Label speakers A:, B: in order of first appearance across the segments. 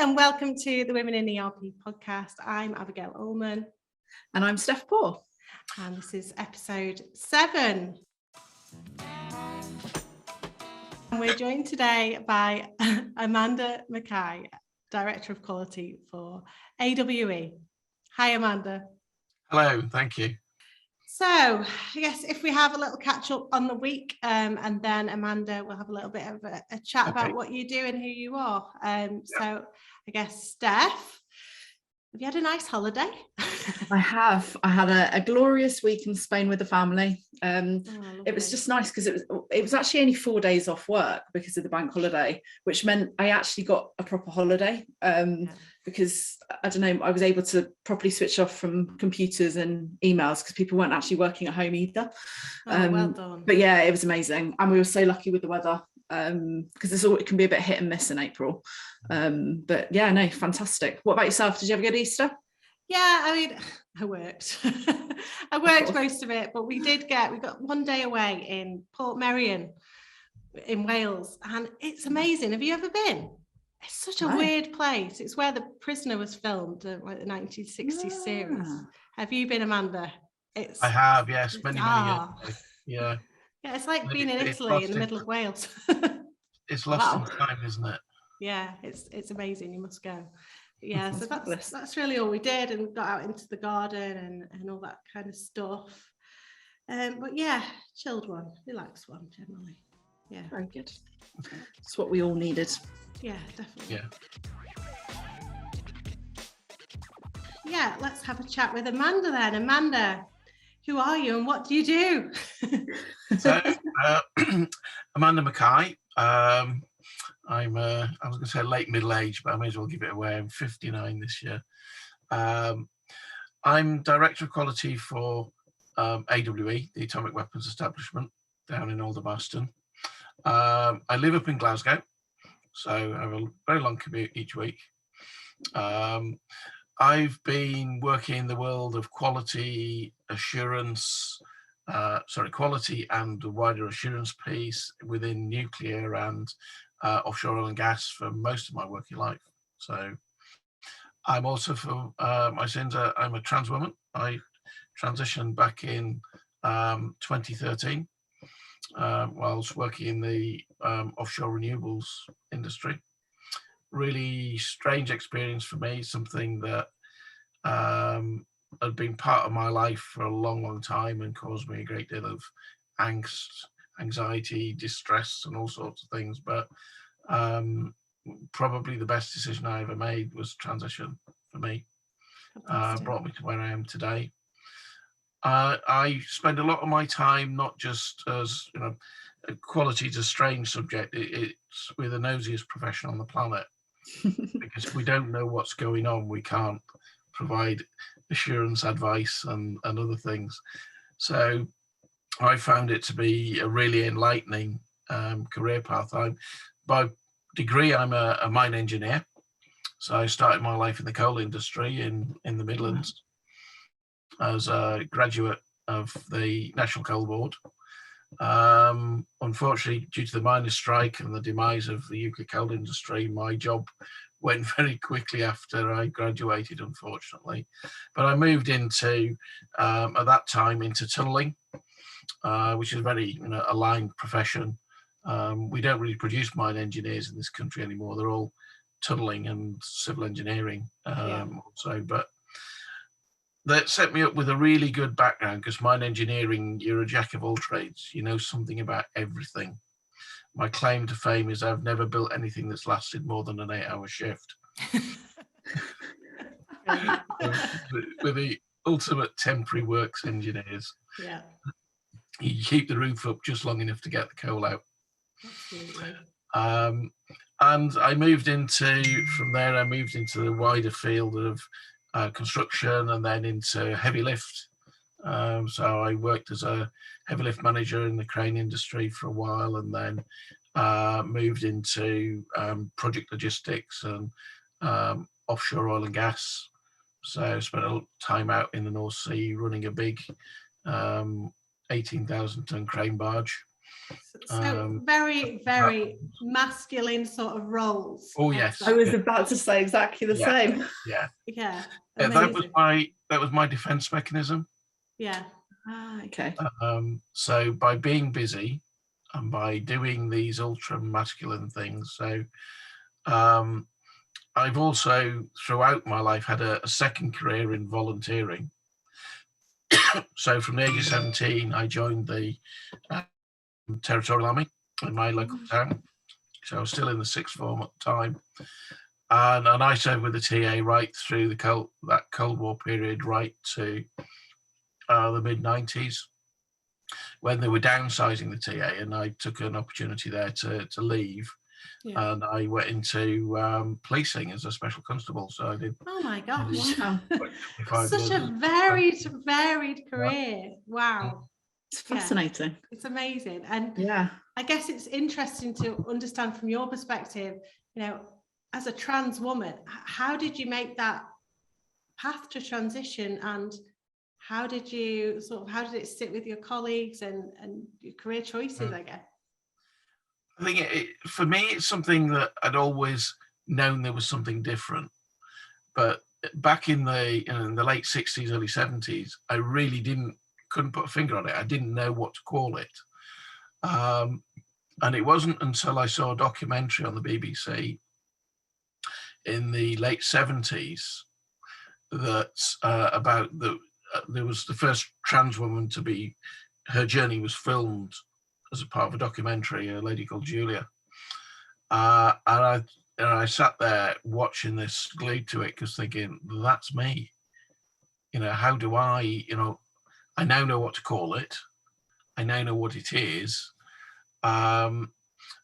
A: and welcome to the Women in ERP podcast. I'm Abigail Ullman.
B: And I'm Steph Paul.
A: And this is episode 7. And we're joined today by Amanda McKay, Director of Quality for AWE. Hi, Amanda.
C: Hello, thank you.
A: So I guess if we have a little catch up on the week, and then Amanda will have a little bit of a chat about what you do and who you are. So I guess Steph, have you had a nice holiday?
B: I have. I had a glorious week in Spain with the family. It was just nice because it was actually only 4 days off work because of the bank holiday, which meant I actually got a proper holiday. Because I don't know, I was able to properly switch off from computers and emails because people weren't actually working at home either.
A: Well done.
B: But yeah, it was amazing, and we were so lucky with the weather because it can be a bit hit and miss in April. But yeah, no, fantastic. What about yourself? Did you have a good Easter?
A: Yeah, I mean, I worked. I worked most of it, but we got 1 day away in Portmeirion in Wales, and it's amazing. Have you ever been? It's such a weird place. It's where The Prisoner was filmed, like the 1960s series. Have you been, Amanda?
C: I have, yes, many years ago. Yeah.
A: Yeah, it's like being in Italy in the middle of Wales.
C: It's lost in time, isn't it?
A: Yeah, it's amazing. You must go. Yeah, so that's really all we did, and got out into the garden and all that kind of stuff. But yeah, chilled one, relaxed one generally. Yeah,
B: very good. It's what we all needed.
A: Yeah, definitely.
C: Yeah,
A: let's have a chat with Amanda then. Amanda, who are you and what do you do?
C: So, Amanda McKay. I'm I was going to say late middle age, but I may as well give it away. I'm 59 this year. I'm Director of Quality for AWE, the Atomic Weapons Establishment, down in Aldermaston. I live up in Glasgow, so I have a very long commute each week. I've been working in the world of quality assurance, quality and the wider assurance piece within nuclear and offshore oil and gas for most of my working life. So I'm also, for my sins, I'm a trans woman. I transitioned back in 2013 whilst working in the offshore renewables industry. Really strange experience for me, something that had been part of my life for a long, long time and caused me a great deal of angst, anxiety, distress, and all sorts of things. But probably the best decision I ever made was transition for me. Brought me to where I am today. I spend a lot of my time, not just as, quality is a strange subject. It's we're the nosiest profession on the planet because if we don't know what's going on, we can't provide assurance, advice, and other things. So I found it to be a really enlightening career path. By degree, I'm a mine engineer. So I started my life in the coal industry in the Midlands as a graduate of the National Coal Board. Unfortunately, due to the miners' strike and the demise of the UK coal industry, my job went very quickly after I graduated, unfortunately. But I moved into, at that time, into tunnelling, which is a very aligned profession. We don't really produce mine engineers in this country anymore. They're all tunnelling and civil engineering also. But that set me up with a really good background because mine engineering, you're a jack of all trades. You know something about everything. My claim to fame is I've never built anything that's lasted more than an 8-hour shift. With the ultimate temporary works engineers. Yeah. You keep the roof up just long enough to get the coal out.
A: Absolutely.
C: And I moved into the wider field of construction and then into heavy lift. So I worked as a heavy lift manager in the crane industry for a while, and then moved into project logistics and offshore oil and gas. So I spent a lot of time out in the North Sea running a big 18,000 ton crane barge.
A: So very, very masculine sort of roles.
C: Oh yes,
B: I was about to say exactly the same.
C: Yeah,
A: amazing.
C: that was my defense mechanism.
A: Yeah.
B: Okay.
C: So by being busy and by doing these ultra masculine things, so I've also throughout my life had a second career in volunteering. So from the age of 17, I joined the Territorial Army in my local town. So I was still in the sixth form at the time. And I served with the TA right through that Cold War period, right to the mid-90s, when they were downsizing the TA, and I took an opportunity there to leave. Yeah. And I went into policing as a special constable. So I did.
A: Oh my gosh.
B: Wow.
A: Such a varied career. Wow.
B: It's fascinating.
A: Yeah. It's amazing. And
B: yeah,
A: I guess it's interesting to understand from your perspective, you know, as a trans woman, how did you make that path to transition, and how did it sit with your colleagues and your career choices, I guess?
C: I think for me, it's something that I'd always known there was something different. But back in the late 60s, early 70s, I really couldn't put a finger on it. I didn't know what to call it. And it wasn't until I saw a documentary on the BBC in the late 70s that there was the first trans woman her journey was filmed as a part of a documentary, a lady called Julia. And I sat there watching this, glued to it, because thinking, that's me. You know, how do I now know what to call it. I now know what it is. And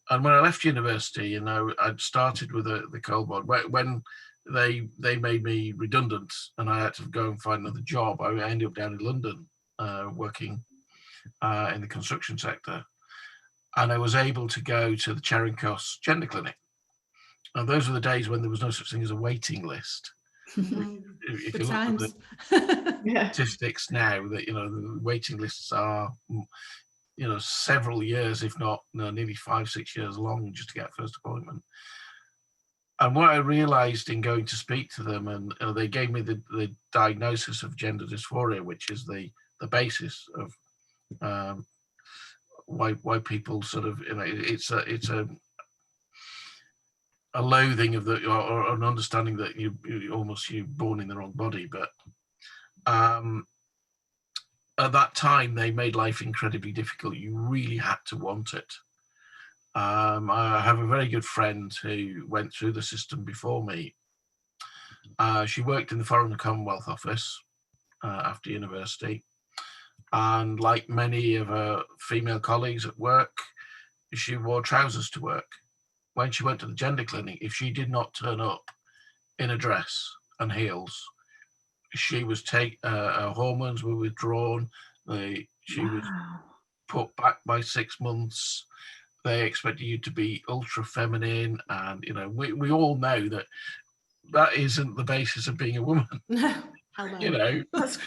C: when I left university, I'd started with the Cold War. When they made me redundant and I had to go and find another job, I ended up down in London working in the construction sector. And I was able to go to the Charing Cross gender clinic. And those were the days when there was no such thing as a waiting list. If you look at the statistics now, that the waiting lists are several years, if not nearly 5-6 years long, just to get a first appointment. And what I realized in going to speak to them, and they gave me the diagnosis of gender dysphoria, which is the basis of why people sort of, it's a loathing of or an understanding that you're born in the wrong body. But at that time, they made life incredibly difficult. You really had to want it. I have a very good friend who went through the system before me. She worked in the Foreign and Commonwealth Office after university. And like many of her female colleagues at work, she wore trousers to work. When she went to the gender clinic, if she did not turn up in a dress and heels, she was her hormones were withdrawn. She was put back by 6 months. They expected you to be ultra feminine, and we all know that isn't the basis of being a woman.
B: That's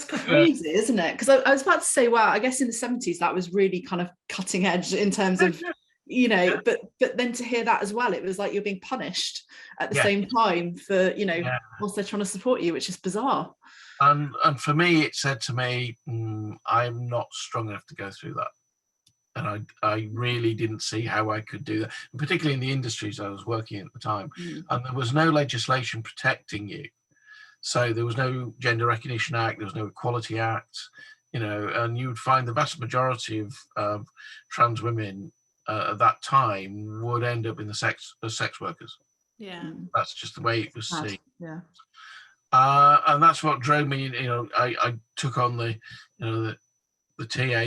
B: crazy, isn't it? Because I was about to say, wow, I guess in the 70s that was really kind of cutting edge in terms of but then to hear that as well, it was like you're being punished at the same time for whilst they're trying to support you, which is bizarre.
C: And for me, it said to me, I'm not strong enough to go through that. And I really didn't see how I could do that, and particularly in the industries I was working in at the time. And there was no legislation protecting you. So there was no Gender Recognition Act, there was no Equality Act, and you would find the vast majority of trans women at that time would end up in as sex workers.
A: Yeah.
C: That's just the way it was seen.
B: Yeah.
C: And that's what drove me. I took on the TA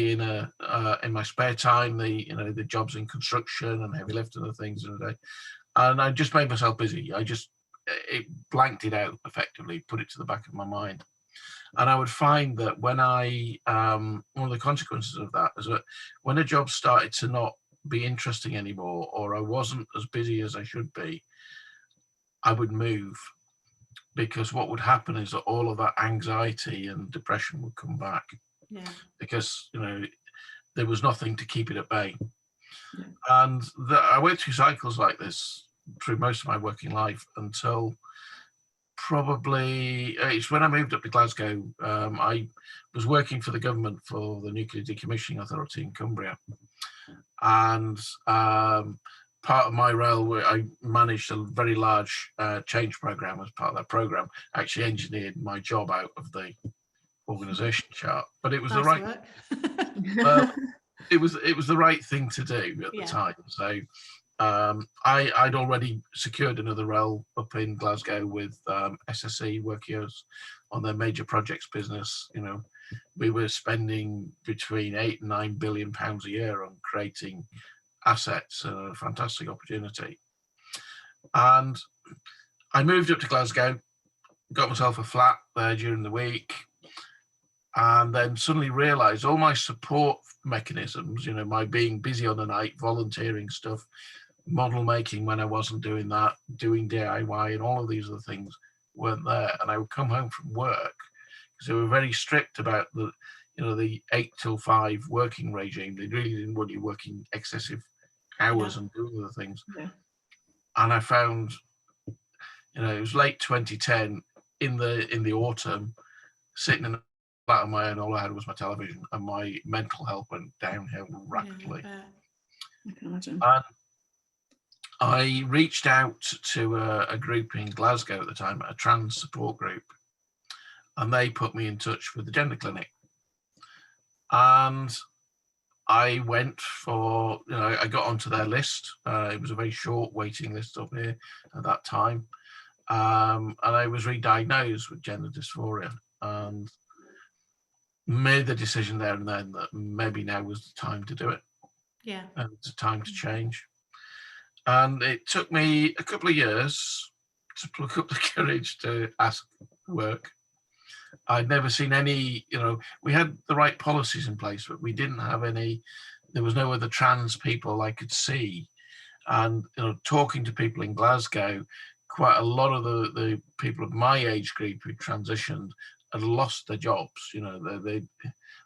C: in my spare time, the jobs in construction and heavy lifting and things in a day, and I just made myself busy. It blanked it out effectively, put it to the back of my mind. And I would find that when one of the consequences of that is that when a job started to not be interesting anymore, or I wasn't as busy as I should be, I would move, because what would happen is that all of that anxiety and depression would come back.
A: Yeah.
C: Because there was nothing to keep it at bay. And I went through cycles like this through most of my working life until probably it's when I moved up to Glasgow. I was working for the government for the Nuclear Decommissioning Authority in Cumbria, and part of my role, I managed a very large change program. As part of that program, I actually engineered my job out of the organisation chart, but it was the right. It was the right thing to do at the time. So I'd already secured another role up in Glasgow with SSE, working on their major projects business. You know, we were spending between £8 and £9 billion a year on creating assets, a fantastic opportunity. And I moved up to Glasgow, got myself a flat there during the week, and then suddenly realized all my support mechanisms, you know, my being busy on the night, volunteering stuff, model making when I wasn't doing that, doing DIY and all of these other things weren't there. And I would come home from work because they were very strict about the 8 till 5 working regime. They really didn't want you working excessive hours and doing other things. Yeah. And I found, it was late 2010 in the autumn, sitting in flat on my own, all I had was my television, and my mental health went downhill rapidly.
B: I can imagine.
C: And I reached out to a group in Glasgow at the time, a trans support group, and they put me in touch with the gender clinic. And I went for, I got onto their list. It was a very short waiting list up here at that time. And I was re-diagnosed with gender dysphoria, and made the decision there and then that maybe now was the time to do it.
A: Yeah.
C: And it's time to change. And it took me a couple of years to pluck up the courage to ask for work. I'd never seen any, we had the right policies in place, but we didn't have any, there was no other trans people I could see. And, talking to people in Glasgow, quite a lot of the people of my age group who transitioned had lost their jobs. They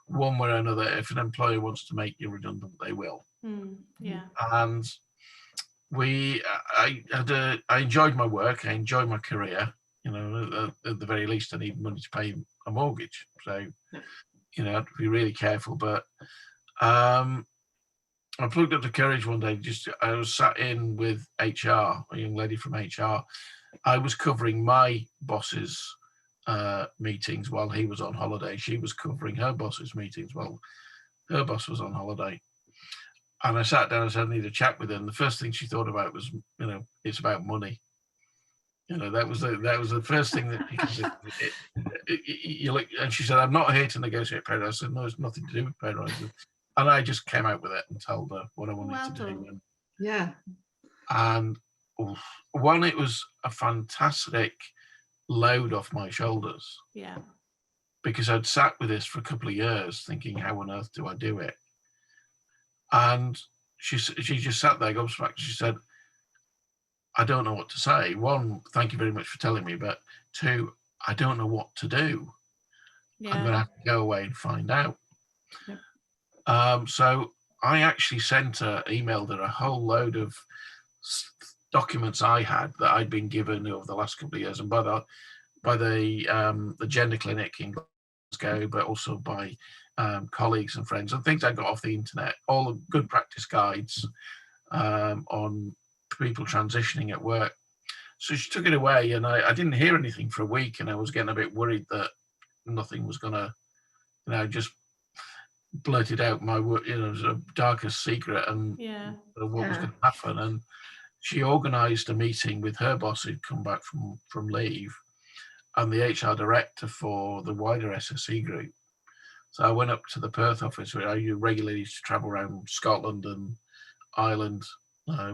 C: one way or another, if an employer wants to make you redundant, they will. And I enjoyed my work, I enjoyed my career. At the very least I need money to pay a mortgage, so I have to be really careful. But I plugged up the courage one day. I was sat in with HR, a young lady from HR. I was covering my boss's meetings while he was on holiday. She was covering her boss's meetings while her boss was on holiday. And I sat down and said, I need a chat with her. And the first thing she thought about was, it's about money. That was the first thing that you look. And she said, I'm not here to negotiate pay rises. I said, no, it's nothing to do with pay rises. And I just came out with it and told her what I wanted to do. And one, it was a fantastic load off my shoulders.
A: Yeah.
C: Because I'd sat with this for a couple of years thinking, how on earth do I do it? And she just sat there gobsmacked. She said, I don't know what to say. One, thank you very much for telling me, but two, I don't know what to do. I'm going to have to go away and find out. So I actually emailed her a whole load of documents I had that I'd been given over the last couple of years, and by the gender clinic in Glasgow, but also by colleagues and friends, and things I got off the internet, all the good practice guides on people transitioning at work. So she took it away, and I didn't hear anything for a week, and I was getting a bit worried that nothing was gonna, just blurted out my sort of darkest secret and what was going to happen. And she organised a meeting with her boss who'd come back from leave, and the HR director for the wider SSE group. So I went up to the Perth office where I regularly used to travel around Scotland and Ireland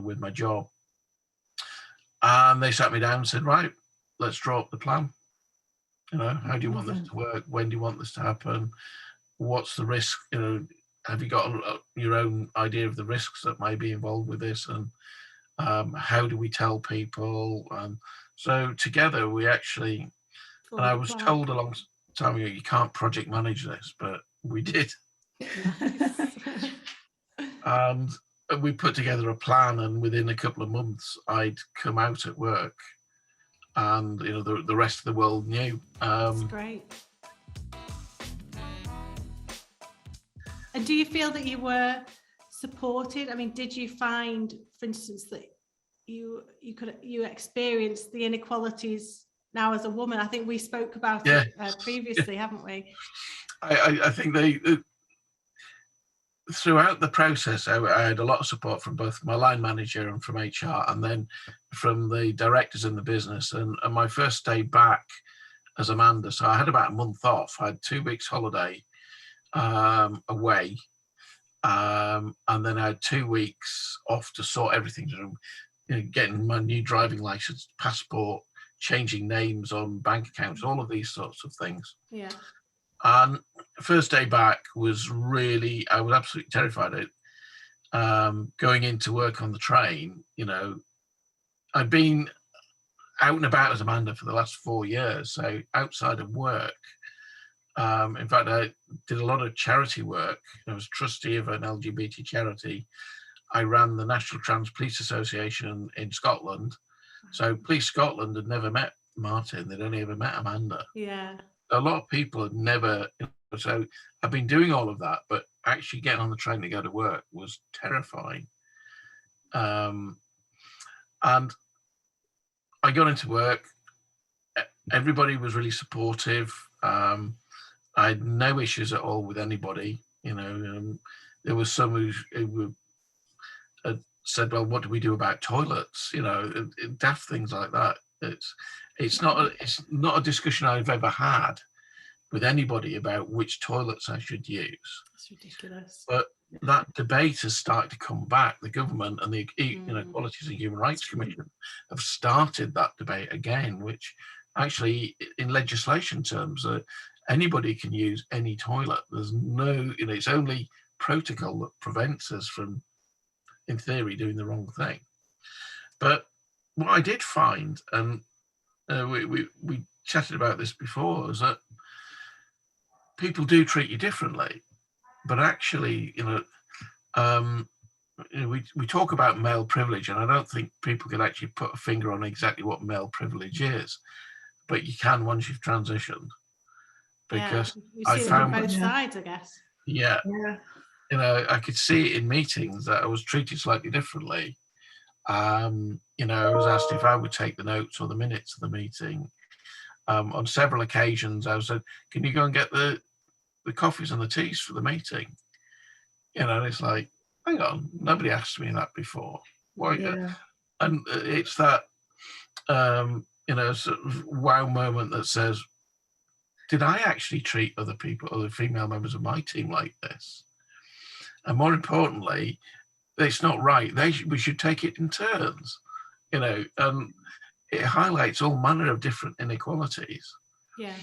C: with my job. And they sat me down and said, right, let's draw up the plan. How do you want this to work? When do you want this to happen? What's the risk? Have you got your own idea of the risks that may be involved with this? And how do we tell people? So together we actually, and I was told a long time ago, you can't project manage this, but we did. And we put together a plan, and within a couple of months I'd come out at work, and the rest of the world knew.
A: That's great. And do you feel that you were supported? I mean, did you find, for instance, that you experienced the inequalities now as a woman? I think we spoke about it previously, haven't we?
C: I think throughout the process, I had a lot of support from both my line manager and from HR, and then from the directors in the business. And my first day back as Amanda, so I had about a month off. I had 2 weeks holiday away, and then I had 2 weeks off to sort everything through, getting my new driving license, passport, changing names on bank accounts, all of these sorts of things.
A: Yeah.
C: And first day back was really, I was absolutely terrified of going into work on the train. I've been out and about as Amanda for the last 4 years, so outside of work. In fact, I did a lot of charity work. I was trustee of an LGBT charity. I ran the National Trans Police Association in Scotland. So Police Scotland had never met Martin. They'd only ever met Amanda.
A: Yeah.
C: A lot of people had never, so I've been doing all of that, but actually getting on the train to go to work was terrifying. And I got into work. Everybody was really supportive. I had no issues at all with anybody. There was some who said, well, what do we do about toilets? Daft things like that. It's not a discussion I've ever had with anybody about which toilets I should use.
A: That's ridiculous.
C: But that debate has started to come back. The government and the Equalities and Human Rights Commission have started that debate again, which actually, in legislation terms, anybody can use any toilet. There's no, it's only protocol that prevents us from, in theory, doing the wrong thing. But what I did find, and we chatted about this before, is that people do treat you differently. But actually, we talk about male privilege, and I don't think people can actually put a finger on exactly what male privilege is. But you can once you've transitioned, because
A: I found it on both sides, I guess.
C: Yeah. I could see it in meetings that I was treated slightly differently. I was asked if I would take the notes or the minutes of the meeting. On several occasions, I was said, "Can you go and get the coffees and the teas for the meeting?" And it's like, hang on, nobody asked me that before. Why? Yeah. And it's that sort of wow moment that says, did I actually treat other people, other female members of my team like this? And more importantly, it's not right. We should take it in turns, and it highlights all manner of different inequalities.
A: Yeah.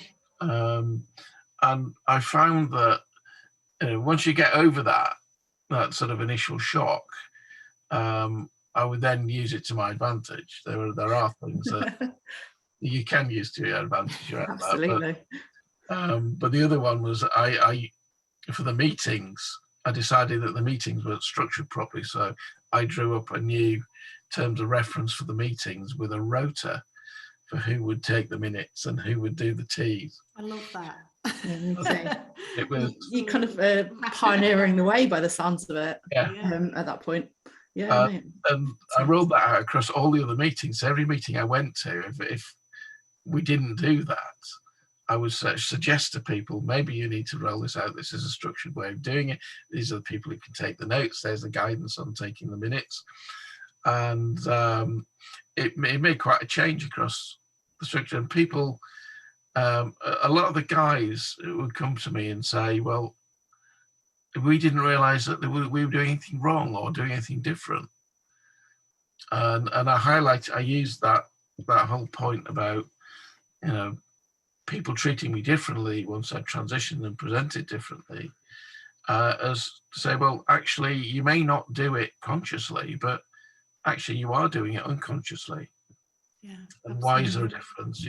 C: And I found that once you get over that sort of initial shock, I would then use it to my advantage. There are things that you can use to your advantage.
B: Absolutely.
C: But the other one was I for the meetings, I decided that the meetings weren't structured properly. So I drew up a new terms of reference for the meetings with a rota for who would take the minutes and who would do the teas.
A: I love that.
B: Yeah, me too.
C: It was
B: you kind of pioneering the way by the sounds of it.
C: Yeah.
B: At that point. Yeah.
C: And I rolled that out across all the other meetings. So every meeting I went to, if we didn't do that, I would suggest to people, maybe you need to roll this out. This is a structured way of doing it. These are the people who can take the notes. There's the guidance on taking the minutes. And it made quite a change across the structure. And people, a lot of the guys would come to me and say, well, we didn't realize that we were doing anything wrong or doing anything different. And I used that whole point about, people treating me differently once I transitioned and presented differently, as to say, well, actually, you may not do it consciously, but actually you are doing it unconsciously.
A: Yeah.
C: And why is there a difference,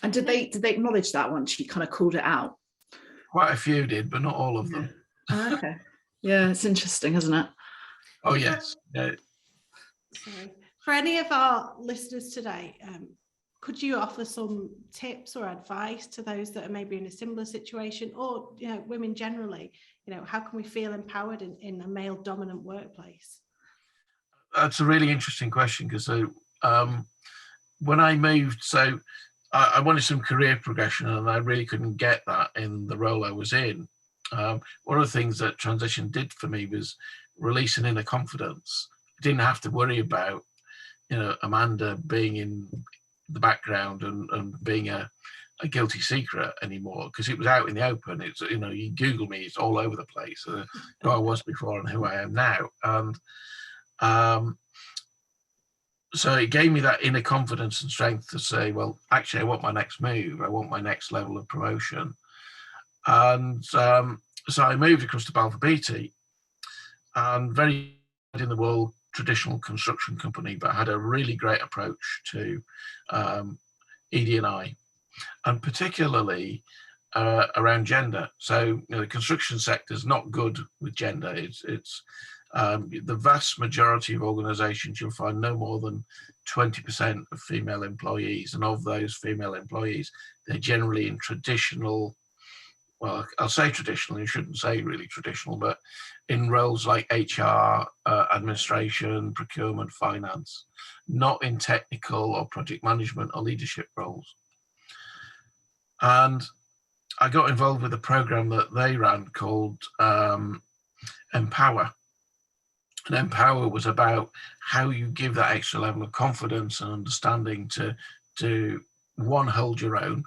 B: And did they acknowledge that once you kind of called it out?
C: Quite a few did, but not all of them.
B: Oh, okay. Yeah, it's interesting, isn't it?
C: Oh yes. Yeah.
A: Sorry. For any of our listeners today, could you offer some tips or advice to those that are maybe in a similar situation, or women generally? How can we feel empowered in a male dominant workplace?
C: That's a really interesting question, because when I moved, I wanted some career progression, and I really couldn't get that in the role I was in. One of the things that transition did for me was release an inner confidence. I didn't have to worry about, Amanda being in the background and being a guilty secret anymore, because it was out in the open. It's, you Google me, it's all over the place. Who I was before and who I am now. And so it gave me that inner confidence and strength to say, well, actually, I want my next move. I want my next level of promotion. And so I moved across to Balfour Beatty, and very in the world traditional construction company, but had a really great approach to ED&I, and particularly around gender. So the construction sector is not good with gender. It's the vast majority of organisations, you'll find no more than 20% of female employees, and of those female employees, they're generally in traditional, well, I'll say traditional, you shouldn't say really traditional, but in roles like HR, administration, procurement, finance, not in technical or project management or leadership roles. And I got involved with a program that they ran called Empower. And Empower was about how you give that extra level of confidence and understanding to one, hold your own,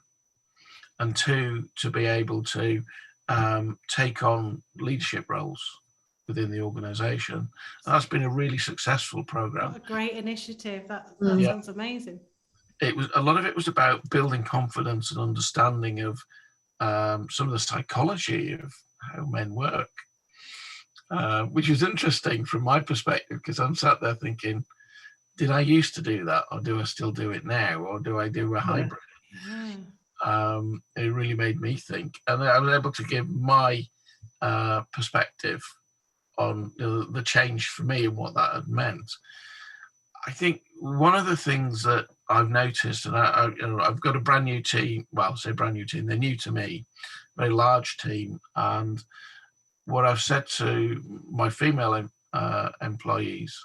C: and two, to be able to take on leadership roles within the organisation. That's been a really successful program.
A: What a great initiative! That sounds amazing.
C: It was, a lot of it was about building confidence and understanding of some of the psychology of how men work, which is interesting from my perspective, because I'm sat there thinking, did I used to do that, or do I still do it now, or do I do a hybrid? Yeah. It really made me think, and I was able to give my perspective on the change for me and what that had meant. I think one of the things that I've noticed, and I've got a brand new team, well, I say brand new team, they're new to me, very large team, and what I've said to my female employees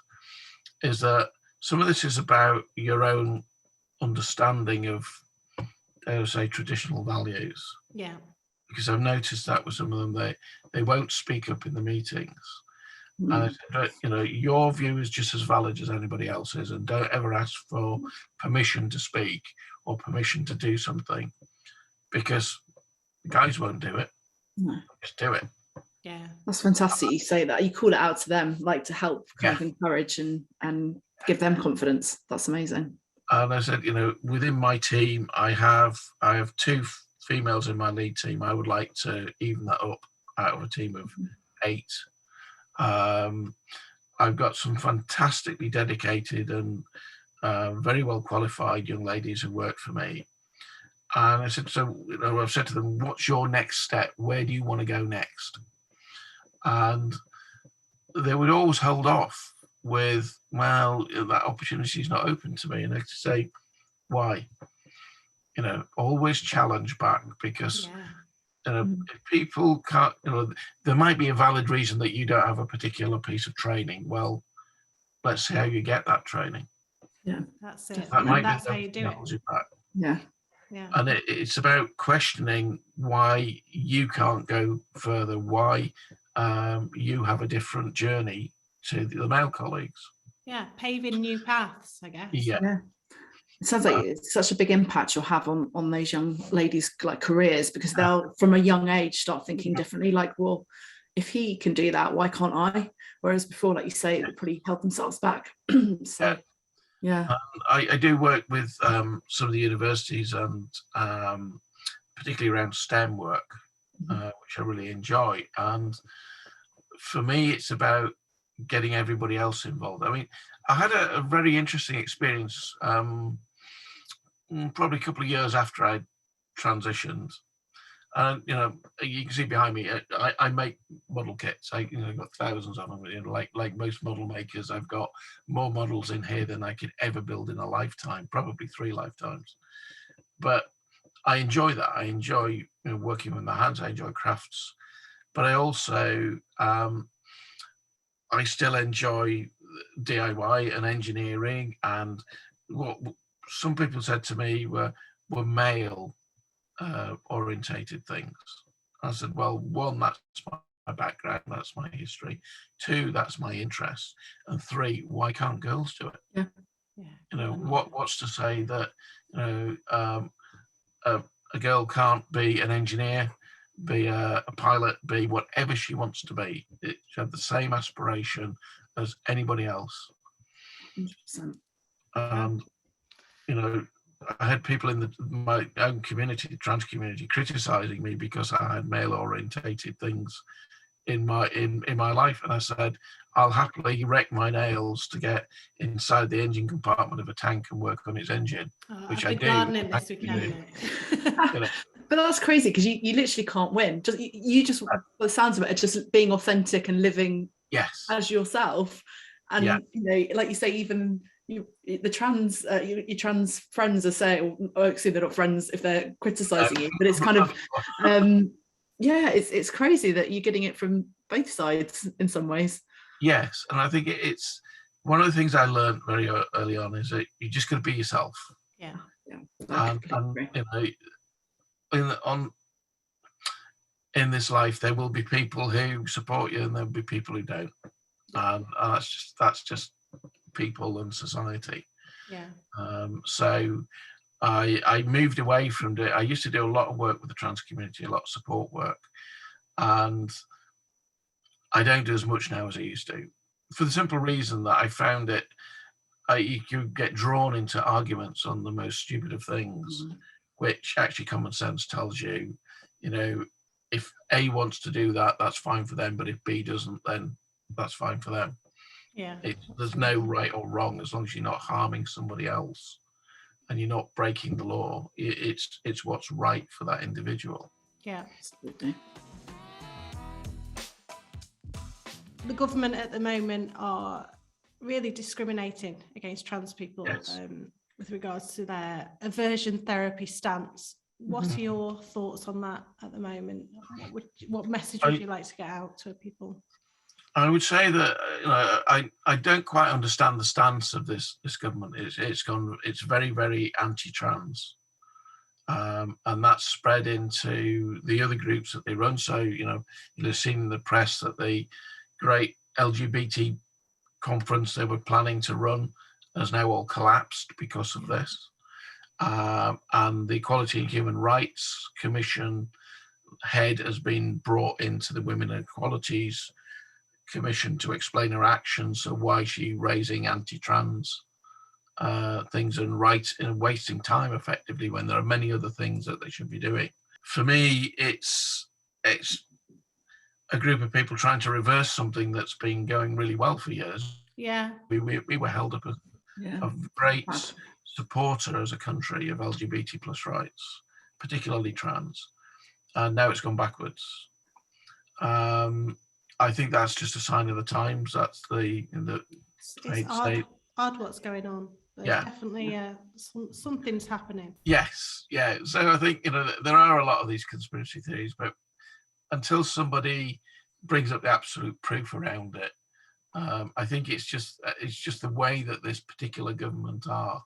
C: is that some of this is about your own understanding of, say, traditional values.
A: Yeah.
C: Because I've noticed that with some of them, they won't speak up in the meetings. And I said, your view is just as valid as anybody else's, and don't ever ask for permission to speak or permission to do something, because the guys won't do it. No. Just do it.
A: Yeah,
B: that's fantastic. You say that, you call it out to them, like to help kind of encourage and give them confidence. That's amazing.
C: And I said, within my team, I have 2 females in my lead team. I would like to even that up out of a team of 8. I've got some fantastically dedicated and very well qualified young ladies who work for me. And I said, so I've said to them, what's your next step? Where do you want to go next? And they would always hold off with, well, that opportunity is not open to me. And I have to say, why? Always challenge back, because if people can't, there might be a valid reason that you don't have a particular piece of training. Well, let's see how you get that training.
A: Yeah, that's it.
C: That's
A: how you do it.
C: Back.
B: Yeah.
A: Yeah.
C: And it's about questioning why you can't go further, why you have a different journey to the male colleagues.
A: Yeah, paving new paths, I guess.
B: Yeah. It sounds like it's such a big impact you'll have on those young ladies' like careers, because they'll from a young age start thinking differently, like, well, if he can do that, why can't I? Whereas before, like you say, it would probably held themselves back. So
C: I do work with some of the universities, and particularly around STEM work, which I really enjoy. And for me, it's about getting everybody else involved. I mean, I had a very interesting experience probably a couple of years after I transitioned. And you can see behind me, I make model kits. I've got thousands of them. Like most model makers, I've got more models in here than I could ever build in a lifetime, probably 3 lifetimes. But I enjoy that. I enjoy working with my hands. I enjoy crafts, but I also I still enjoy DIY and engineering, and what some people said to me were male orientated things. I said, well, 1, that's my background, that's my history. 2, that's my interest, and 3, why can't girls do it?
B: Yeah.
C: What's to say that a girl can't be an engineer, be a pilot, be whatever she wants to be? She had the same aspiration as anybody else.
B: 100%.
C: And I had people in my own community, the trans community, criticizing me because I had male orientated things in my life, and I said, I'll happily wreck my nails to get inside the engine compartment of a tank and work on its engine, which I do.
A: Gardening this weekend.
B: But that's crazy, because you literally can't win. You just, by the sounds of it, are just being authentic and living as yourself. And like you say, even the trans your trans friends are saying, actually they're not friends if they're criticizing you, but it's kind of it's crazy that you're getting it from both sides in some ways.
C: Yes, and I think it's one of the things I learned very early on is that you just got to be yourself. And in this life there will be people who support you and there'll be people who don't, and that's just people and society. So I moved away from I used to do a lot of work with the trans community, a lot of support work, and I don't do as much now as I used to, for the simple reason that I found it you could get drawn into arguments on the most stupid of things, which actually common sense tells you, if A wants to do that, that's fine for them, but if B doesn't, then that's fine for them. There's no right or wrong as long as you're not harming somebody else and you're not breaking the law. It's what's right for that individual.
B: Absolutely.
A: The government at the moment are really discriminating against trans people with regards to their aversion therapy stance. What are your thoughts on that at the moment? What message would you like to get out to people?
C: I would say that I don't quite understand the stance of this government. It's very, very anti-trans, and that's spread into the other groups that they run. So you'll have seen in the press that the great LGBT conference they were planning to run has now all collapsed because of this. And the Equality and Human Rights Commission head has been brought into the Women and Equalities Commission to explain her actions. So why is she raising anti-trans things and wasting time effectively when there are many other things that they should be doing? For me, it's a group of people trying to reverse something that's been going really well for years. We were held up as a great supporter as a country of LGBT plus rights, particularly trans, and now it's gone backwards. I think that's just a sign of the times. That's
A: it's odd what's going on. There's definitely something's happening.
C: Yes, yeah. So I think there are a lot of these conspiracy theories, but until somebody brings up the absolute proof around it, I think it's just the way that this particular government are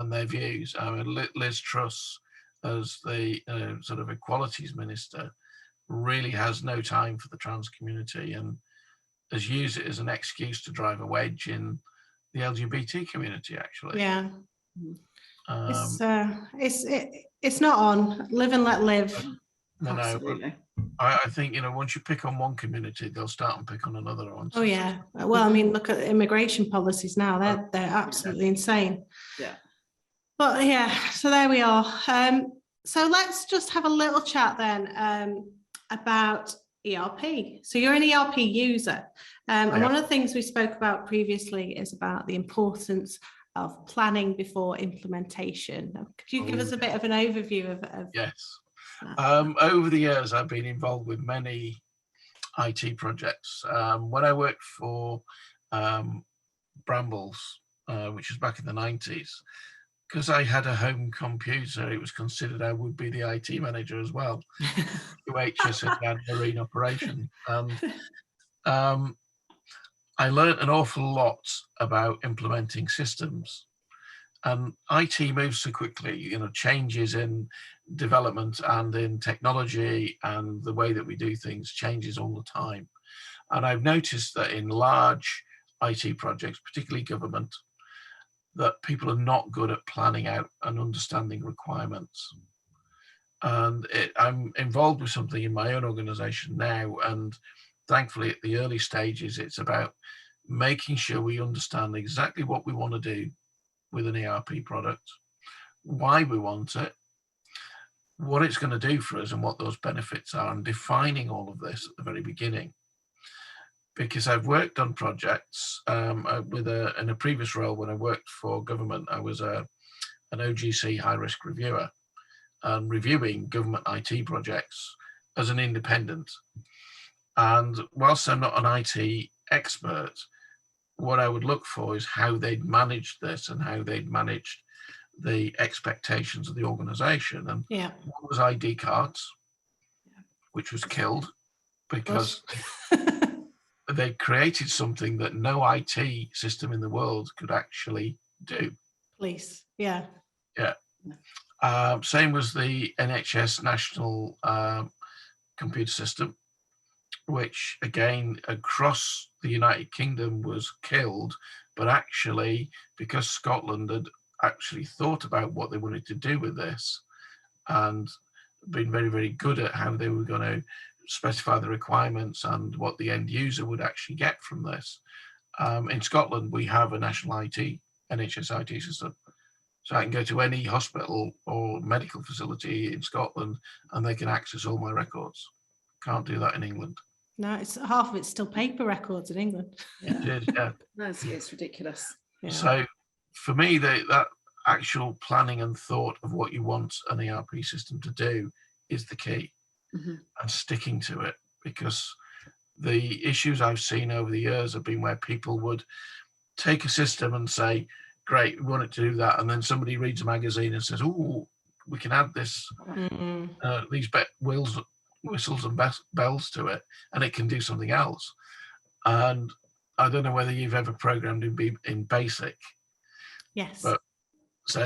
C: and their views. I mean, Liz Truss, as the sort of equalities minister, really has no time for the trans community and has used it as an excuse to drive a wedge in the LGBT community, actually.
A: It's not on. Live and let live.
B: Absolutely.
C: I think once you pick on one community, they'll start and pick on another one.
A: Well, I mean, look at immigration policies now. They're absolutely insane. But so there we are. So let's just have a little chat then about ERP. So you're an ERP user, and one of the things we spoke about previously is about the importance of planning before implementation. Could you give us a bit of an overview of
C: Yes. Over the years, I've been involved with many IT projects. When I worked for Brambles, which was back in the 90s, because I had a home computer, it was considered I would be the IT manager as well. UHS had marine operation. I learned an awful lot about implementing systems. And IT moves so quickly, changes in development and in technology and the way that we do things changes all the time. And I've noticed that in large IT projects, particularly government, that people are not good at planning out and understanding requirements. And I'm involved with something in my own organization now, and thankfully at the early stages, it's about making sure we understand exactly what we want to do with an ERP product, why we want it, what it's going to do for us and what those benefits are, and defining all of this at the very beginning. Because I've worked on projects in a previous role when I worked for government, I was an OGC high-risk reviewer, reviewing government IT projects as an independent. And whilst I'm not an IT expert, what I would look for is how they'd managed this and how they'd managed the expectations of the organization. And one was ID cards, which was killed because they created something that no IT system in the world could actually do.
A: Police,
C: same was the NHS National Computer System, which again across the United Kingdom was killed, but actually because Scotland had actually thought about what they wanted to do with this and been very, very good at how they were going to specify the requirements and what the end user would actually get from this. In Scotland, we have a national NHS IT system. So I can go to any hospital or medical facility in Scotland and they can access all my records. Can't do that in England.
A: No, it's half of it's still paper records in England.
C: It is, yeah.
B: No, it's ridiculous.
C: Yeah. So for me, that actual planning and thought of what you want an ERP system to do is the key, and sticking to it, because the issues I've seen over the years have been where people would take a system and say, great, we want it to do that. And then somebody reads a magazine and says, oh, we can add this, these whistles and bells to it, and it can do something else. And I don't know whether you've ever programmed in BASIC.
A: Yes.
C: But so,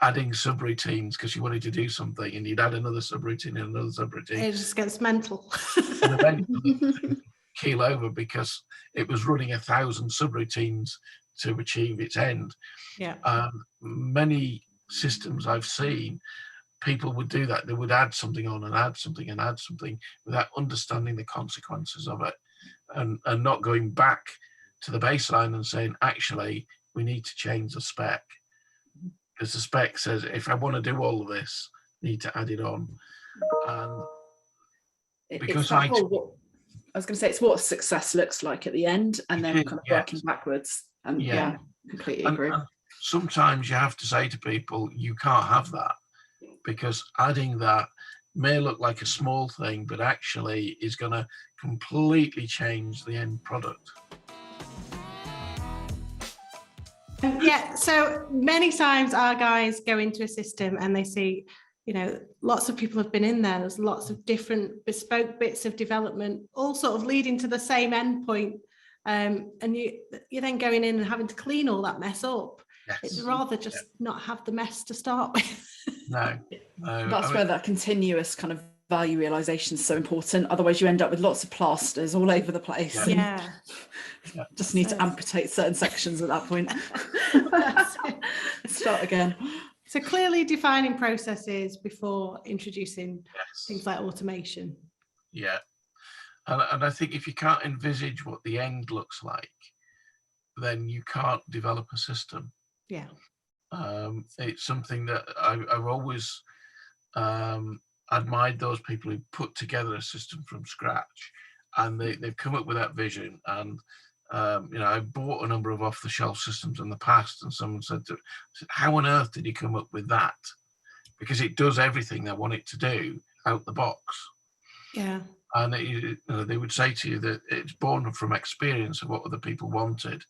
C: adding subroutines because you wanted to do something and you'd add another subroutine and another subroutine.
A: It just gets mental.
C: And eventually keel over because it was running 1,000 subroutines to achieve its end.
A: Yeah.
C: Many systems I've seen, people would do that. They would add something on and add something and add something without understanding the consequences of it, and not going back to the baseline and saying, actually, we need to change the spec. Because the spec says, if I want to do all of this, I need to add it on. And because
B: I was going to say, it's what success looks like at the end, and then kind of working backwards. And completely agree. And
C: sometimes you have to say to people, you can't have that, because adding that may look like a small thing, but actually is going to completely change the end product.
A: So many times our guys go into a system and they see, lots of people have been in there. There's lots of different bespoke bits of development, all sort of leading to the same endpoint. And you're then going in and having to clean all that mess up. Yes. It's rather just not have the mess to start with.
C: No.
B: That's where that continuous kind of value realization is so important. Otherwise you end up with lots of plasters all over the place. Just need to amputate certain sections at that point. Start again.
A: So clearly defining processes before introducing things like automation.
C: Yeah. And I think if you can't envisage what the end looks like, then you can't develop a system.
A: Yeah.
C: It's something that I've always admired those people who put together a system from scratch, and they've come up with that vision. And I bought a number of off-the-shelf systems in the past, and someone said, how on earth did you come up with that? Because it does everything they want it to do, out the box.
A: Yeah.
C: And they would say to you that it's born from experience of what other people wanted.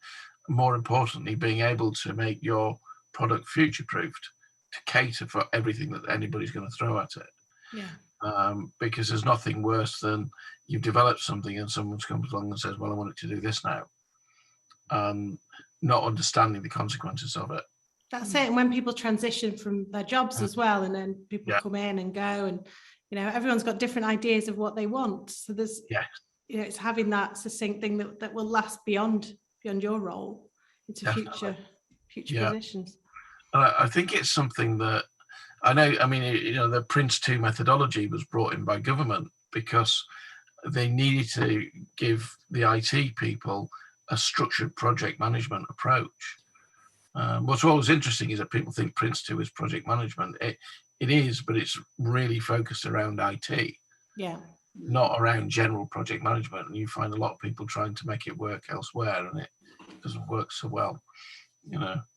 C: More importantly, being able to make your product future-proofed to cater for everything that anybody's going to throw at it.
A: Yeah.
C: Because there's nothing worse than you've developed something and someone comes along and says, well, I want it to do this now. Not understanding the consequences of it.
A: That's it. And when people transition from their jobs as well, and then people come in and go, and everyone's got different ideas of what they want. So there's it's having that succinct thing that will last beyond your role into future positions.
C: I think it's something that I know. I mean, the Prince 2 methodology was brought in by government because they needed to give the IT people a structured project management approach. What's always interesting is that people think Prince 2 is project management. It is, but it's really focused around IT.
A: Yeah.
C: Not around general project management. And you find a lot of people trying to make it work elsewhere, and it doesn't work so well.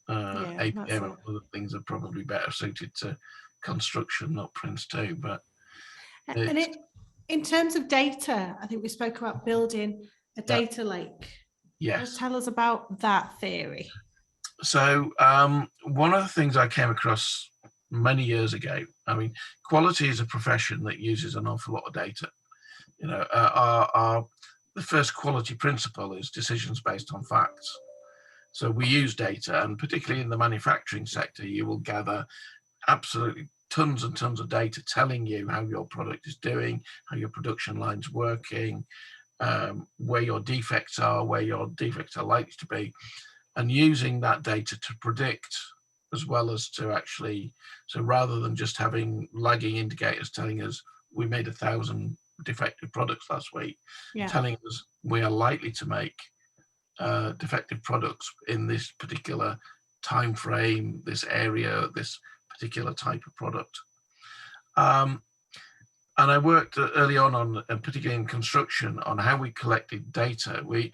C: APM and other things are probably better suited to construction, not Prince 2. But
A: in terms of data, I think we spoke about building a data lake.
C: Yes.
A: Tell us about that theory.
C: So one of the things I came across many years ago, I mean, quality is a profession that uses an awful lot of data. The first quality principle is decisions based on facts. So we use data, and particularly in the manufacturing sector, you will gather absolutely tons and tons of data telling you how your product is doing, how your production line's working, where your defects are likely to be, and using that data to predict as well as to actually, so rather than just having lagging indicators telling us we made 1,000 defective products last week, telling us we are likely to make defective products in this particular time frame, this area, this particular type of product. And I worked early on, particularly in construction, on how we collected data. We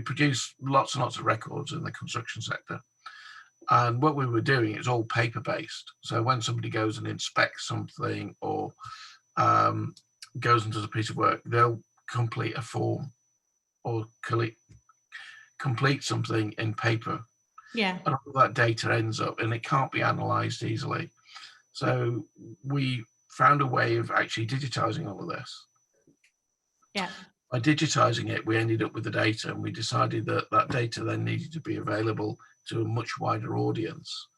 C: produce lots and lots of records in the construction sector. And what we were doing is all paper-based. So when somebody goes and inspects something or goes and does a piece of work, they'll complete a form or complete something in paper.
A: Yeah.
C: And all that data ends up, and it can't be analysed easily. So we found a way of actually digitizing all of this.
A: Yeah.
C: By digitizing it, we ended up with the data, and we decided that that data then needed to be available to a much wider audience.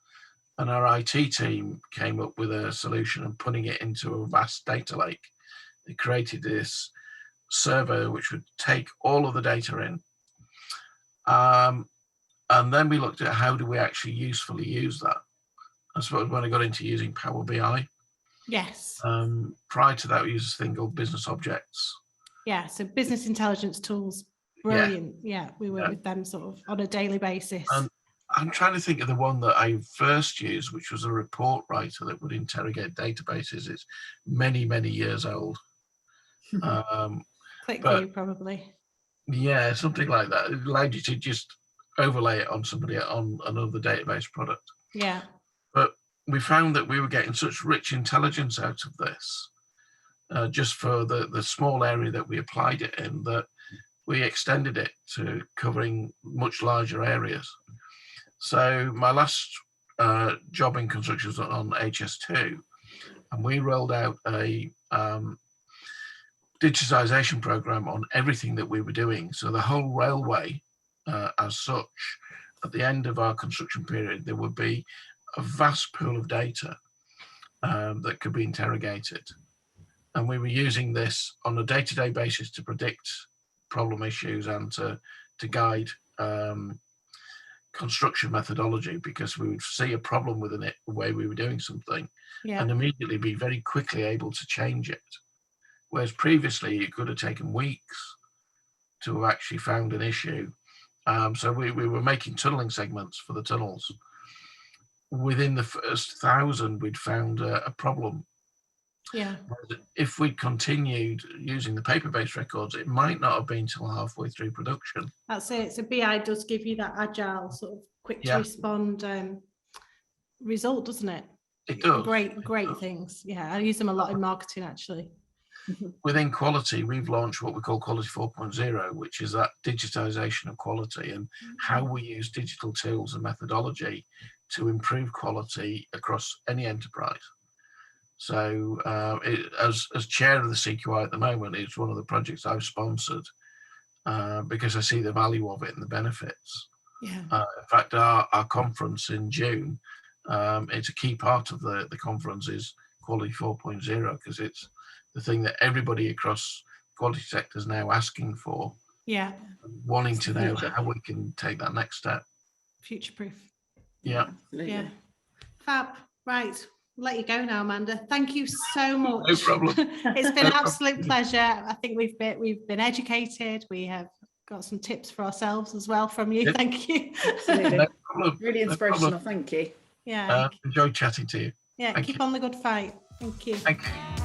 C: And our IT team came up with a solution of putting it into a vast data lake. They created this server which would take all of the data in. And then we looked at how do we actually usefully use that. I suppose when I got into using Power BI.
A: Yes.
C: Prior to that, we used a thing called business objects.
A: Yeah, so business intelligence tools, brilliant. Yeah, we work with them sort of on a daily basis.
C: And I'm trying to think of the one that I first used, which was a report writer that would interrogate databases. It's many, many years old.
A: ClickView, probably.
C: Yeah, something like that. It allowed you to just overlay it on another database product.
A: Yeah.
C: But we found that we were getting such rich intelligence out of this, just for the small area that we applied it in, that we extended it to covering much larger areas. So my last job in construction was on HS2, and we rolled out a digitization program on everything that we were doing. So the whole railway, as such, at the end of our construction period, there would be a vast pool of data that could be interrogated. And we were using this on a day-to-day basis to predict problem issues and to guide construction methodology, because we would see a problem within it, the way we were doing something, and immediately be very quickly able to change it. Whereas previously it could have taken weeks to have actually found an issue. So we were making tunneling segments for the tunnels. Within the first 1,000, we'd found a problem.
A: Yeah.
C: If we'd continued using the paper-based records, it might not have been till halfway through production.
A: That's it. So BI does give you that agile sort of quick to respond result, doesn't it?
C: It does.
A: Great things. Yeah, I use them a lot in marketing, actually.
C: Within quality, we've launched what we call Quality 4.0, which is that digitization of quality and how we use digital tools and methodology to improve quality across any enterprise. So as chair of the CQI at the moment, it's one of the projects I've sponsored because I see the value of it and the benefits.
A: Yeah.
C: In fact, our conference in June, it's a key part of the conference is Quality 4.0 because it's the thing that everybody across quality sector is now asking for.
A: Yeah.
C: Wanting to know how we can take that next step.
A: Future proof.
C: Yeah.
B: Absolutely.
A: Yeah. Fab. Right. I'll let you go now, Amanda. Thank you so much.
C: No problem.
A: It's been an absolute pleasure. I think we've been educated. We have got some tips for ourselves as well from you. Thank you.
B: Absolutely.
C: No problem.
B: Really inspirational. Thank you.
A: Yeah.
C: Enjoyed chatting to you.
A: Yeah.
C: Thank
A: Keep
C: you.
A: on the good fight. Thank you.
C: Thank you.